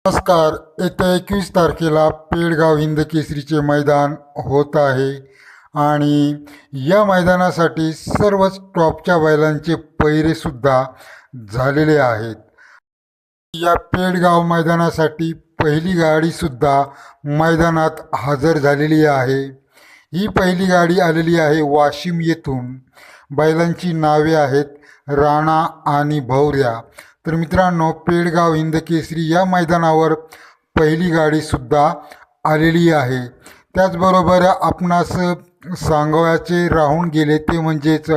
नमस्कार. येत्या 21 तारखेला पेडगाव हिंद केसरीचे मैदान होत आहे आणि या मैदानासाठी सर्वच टॉपच्या बैलांचे पैरेसुद्धा झालेले आहेत. या पेडगाव मैदानासाठी पहिली गाडीसुद्धा मैदानात हजर झालेली आहे. ही पहिली गाडी आलेली आहे वाशिम येथून. बैलांची नावे आहेत राणा आणि भौऱ्या. तर मित्रांनो, पेडगाव हिंद केसरी या मैदानावर पहिली गाडीसुद्धा आलेली आहे. त्याचबरोबर आपणास सांगवायचे राहून गेले ते म्हणजेच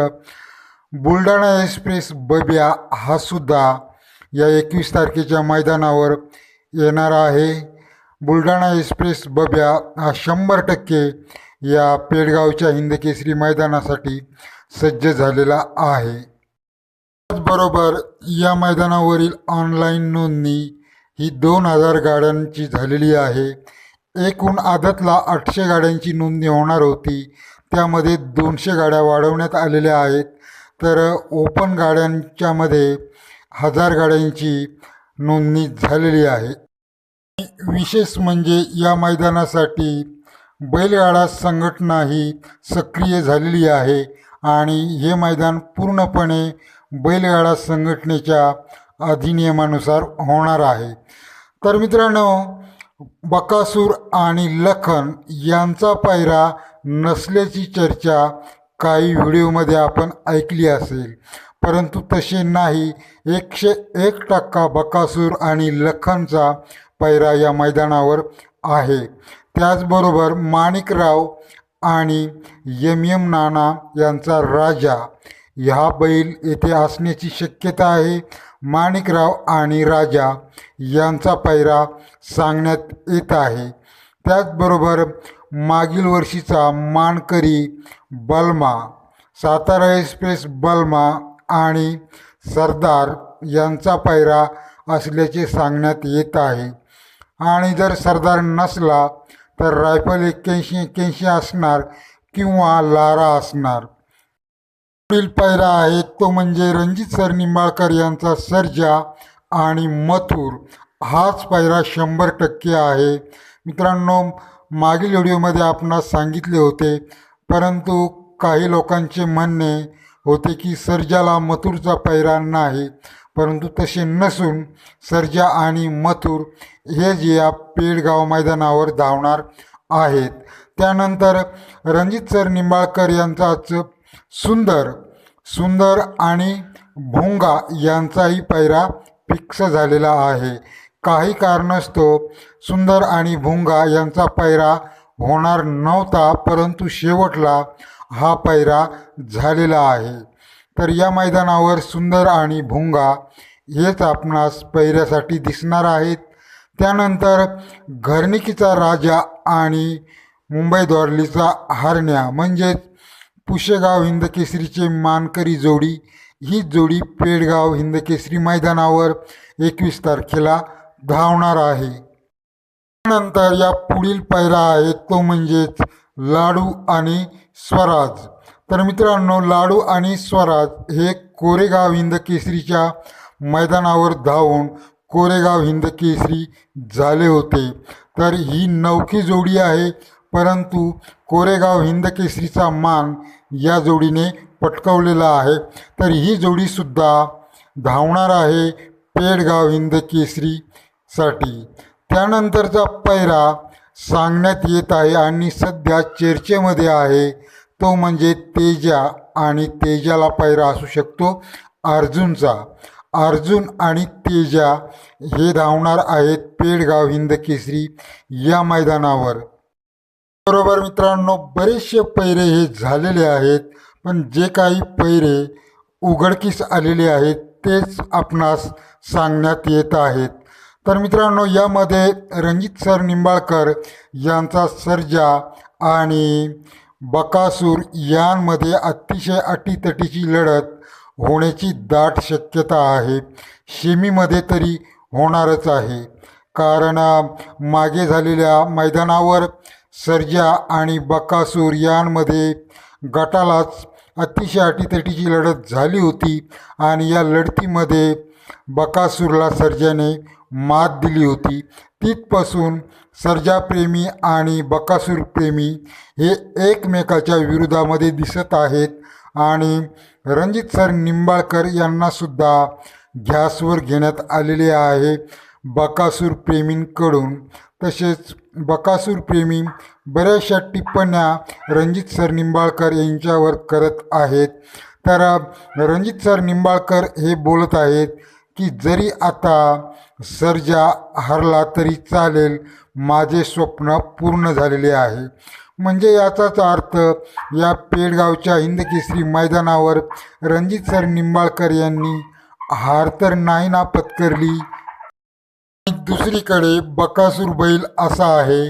बुलढाणा एक्सप्रेस बब्या हा सुद्धा या 21 तारखेच्या मैदानावर येणार आहे. बुलढाणा एक्सप्रेस बब्या हा 100% या पेडगावच्या हिंदकेसरी मैदानासाठी सज्ज झालेला आहे. त्याचबरोबर या मैदानावरील ऑनलाईन नोंदणी ही 2000 गाड्यांची झालेली आहे. एकूण आदतला 800 गाड्यांची नोंदणी होणार होती, त्यामध्ये 200 गाड्या वाढवण्यात आलेल्या आहेत. तर ओपन गाड्यांच्यामध्ये 1000 गाड्यांची नोंदणी झालेली आहे. विशेष म्हणजे या मैदानासाठी बैलगाडा संघटना ही सक्रिय झालेली आहे आणि हे मैदान पूर्णपणे बैलगाडा संघटनेच्या अधिनियमानुसार होणार आहे. तर मित्रांनो, बकासूर आणि लखन यांचा पायरा नसल्याची चर्चा काही व्हिडिओमध्ये आपण ऐकली असेल, परंतु तसे नाही. 101% बकासूर आणि लखनचा पायरा या मैदानावर आहे. त्याचबरोबर माणिकराव आणि एम नाना यांचा राजा ह्या बैल येथे असण्याची शक्यता आहे. माणिकराव आणि राजा यांचा पायरा सांगण्यात येत आहे. त्याचबरोबर मागील वर्षीचा मानकरी बलमा, सातारा एक्सप्रेस बलमा आणि सरदार यांचा पायरा असल्याचे सांगण्यात येत आहे. आणि जर सरदार नसला तर रायफल 8181 असणार किंवा लारा असणार. पुढील पायरा आहे तो म्हणजे रणजित सर निंबाळकर यांचा सर्जा आणि मथुर. हाच पायरा 100% आहे. मित्रांनो, मागील व्हिडिओमध्ये आपणास सांगितले होते, परंतु काही लोकांचे म्हणणे होते की सर्जाला मथुरचा पायरा नाही, परंतु तसे नसून सर्जा आणि मथुर हे जे या पेडगाव मैदानावर धावणार आहेत. त्यानंतर रणजित सर निंबाळकर यांचाच सुंदर आणि भोंगा यांचाही पायरा फिक्स झालेला आहे. काही कारणास्तव सुंदर आणि भोंगा यांचा पायरा होणार नव्हता, परंतु शेवटला हा पायरा झालेला आहे. तर या मैदानावर सुंदर आणि भोंगा हेच आपणास पायऱ्यासाठी दिसणार आहेत. त्यानंतर घरणिकीचा राजा आणि मुंबई द्वारलीचा हरण्या म्हणजेच पुशेगाव हिंदकेसरीचे मानकरी जोडी, ही जोडी पेडगाव हिंदकेसरी मैदानावर 21 तारखेला धावणार आहे. त्यानंतर या पुढील पायरा आहे तो म्हणजेच लाडू आणि स्वराज. तर मित्रांनो, लाडू आणि स्वराज हे कोरेगाव हिंदकेसरीच्या मैदानावर धावून कोरेगाव हिंदकेसरी झाले होते. तर ही नवखी जोडी आहे, परंतु कोरेगाव हिंदकेसरीचा मान या जोडीने पटकावलेला आहे. तर ही जोडीसुद्धा धावणार आहे पेडगाव हिंदकेसरीसाठी. त्यानंतरचा पायरा सांगण्यात येत आहे आणि सध्या चर्चेमध्ये आहे तो म्हणजे तेजा, आणि तेजाला पायरा असू शकतो अर्जुनचा. अर्जुन आणि तेजा हे धावणार आहेत पेडगाव हिंदकेसरी या मैदानावर. बरोबर मित्रांनो, बरेचसे पैरे हे झालेले आहेत, पण जे काही पैरे उघडकीस आलेले आहेत तेच आपणास सांगण्यात येत आहेत. तर मित्रांनो, यामध्ये रणजित सर निंबाळकर यांचा सर्जा आणि बकासूर यांमध्ये अतिशय अटीतटीची लढत होण्याची दाट शक्यता आहे. शेमीमध्ये तरी होणारच आहे, कारण मागे झालेल्या मैदानावर सर्जा आणि बकासूर यांमध्ये गटालाच अतिशय अटीतटीची लढत झाली होती आणि या लढतीमध्ये बकासूरला सर्जाने मात दिली होती. तिथपासून सर्जाप्रेमी आणि बकासूर प्रेमी हे एकमेकाच्या विरोधामध्ये दिसत आहेत आणि रणजित सर निंबाळकर यांनासुद्धा गॅसवर घेण्यात आलेले आहे बकासूर प्रेमींकडून. तसेच बकासूर प्रेमी बऱ्याचशा टिप्पण्या रणजित सर निंबाळकर यांच्यावर करत आहेत. तर रणजित सर निंबाळकर हे बोलत आहेत की जरी आता सर्जा हरला तरी चालेल, माझे स्वप्न पूर्ण झालेले आहे. म्हणजे याचाच अर्थ या पेडगावच्या हिंदकेसरी मैदानावर रणजित सर निंबाळकर यांनी हार तर नाही ना पत्करली. दुसरीकडे बकासूर बैल असा आहे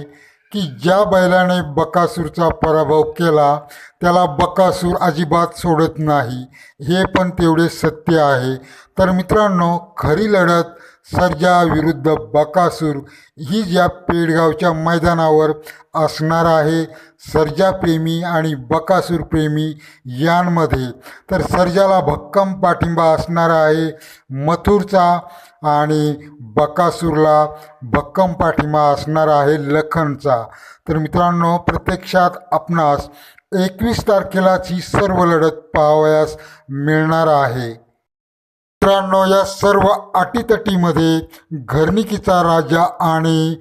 की ज्या बैलाने बकासूरचा पराभव केला त्याला बकासूर अजिबात सोडत नाही, हे पण तेवढे सत्य आहे. तर मित्रांनो, खरी लढत सर्जा विरुद्ध बकासूर ही या पेडगावच्या मैदानावर असणार आहे, सर्जा प्रेमी आणि बकासूर प्रेमी यांमध्ये. तर सर्जाला भक्कम पाठिंबा असणार आहे मथुरचा आणि बकासूरला भक्कम पाठिंबा असणार आहे लखनचा. तर मित्रांनो, प्रत्यक्षात आपणास 21 तारखेलाच ही सर्व लढत पाहावयास मिळणार आहे. मित्रांनो, या सर्व अटीतटीमध्ये घरणिकीचा राजा आणि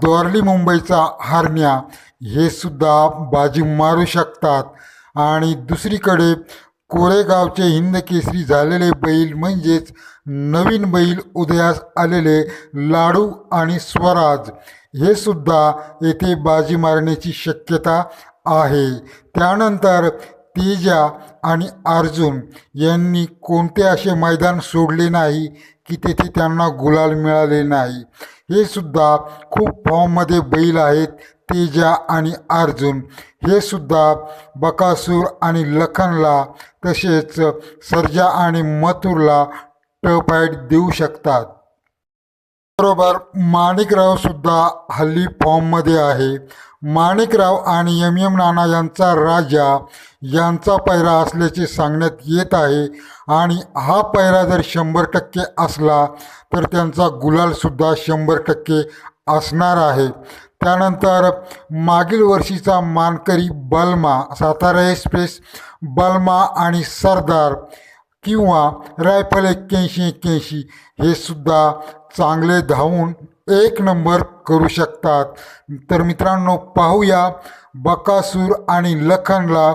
दोरली मुंबईचा हरण्या हे सुद्धा बाजी मारू शकतात. आणि दुसरीकडे कोरेगावचे हिंदकेसरी झालेले बैल म्हणजेच नवीन बैल उदयास आलेले लाडू आणि स्वराज हे सुद्धा येथे बाजी मारण्याची शक्यता आहे. त्यानंतर तेजा आणि अर्जुन यांनी कोणते असे मैदान सोडले नाही की तेथे त्यांना गुलाल मिळाले नाही. हे सुद्धा खूप फॉर्ममध्ये बैल आहेत. तेजा आणि अर्जुन हे सुद्धा बकासूर आणि लखनला तसेच सर्जा आणि मथुरला टफ फाईट देऊ शकतात. बरोबर, माणिकराव सुद्धा हल्ली फॉर्ममध्ये आहे. माणिकराव आणि एम नाना यांचा राजा यांचा पैरा असल्याचे सांगण्यात येत आहे आणि हा पैरा जर 100% असला तर त्यांचा गुलालसुद्धा 100% असणार आहे. त्यानंतर मागील वर्षीचा मानकरी बलमा, सातारा एक्सप्रेस बलमा आणि सरदार किंवा रायफल 81-81 हे सुद्धा चांगले धावून 1 नंबर करू शकतात. तर मित्रांनो, पाहूया बकासूर आणि लखनला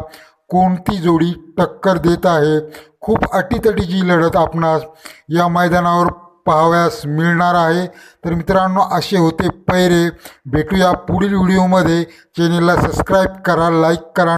कोणती जोडी टक्कर देत आहे. खूप अटीतटीची लढत आपणास या मैदानावर पाहावयास मिळणार आहे. तर मित्रांनो, असे होते पैरे. भेटूया पुढील व्हिडिओमध्ये. चॅनेलला सबस्क्राईब करा, लाईक करा.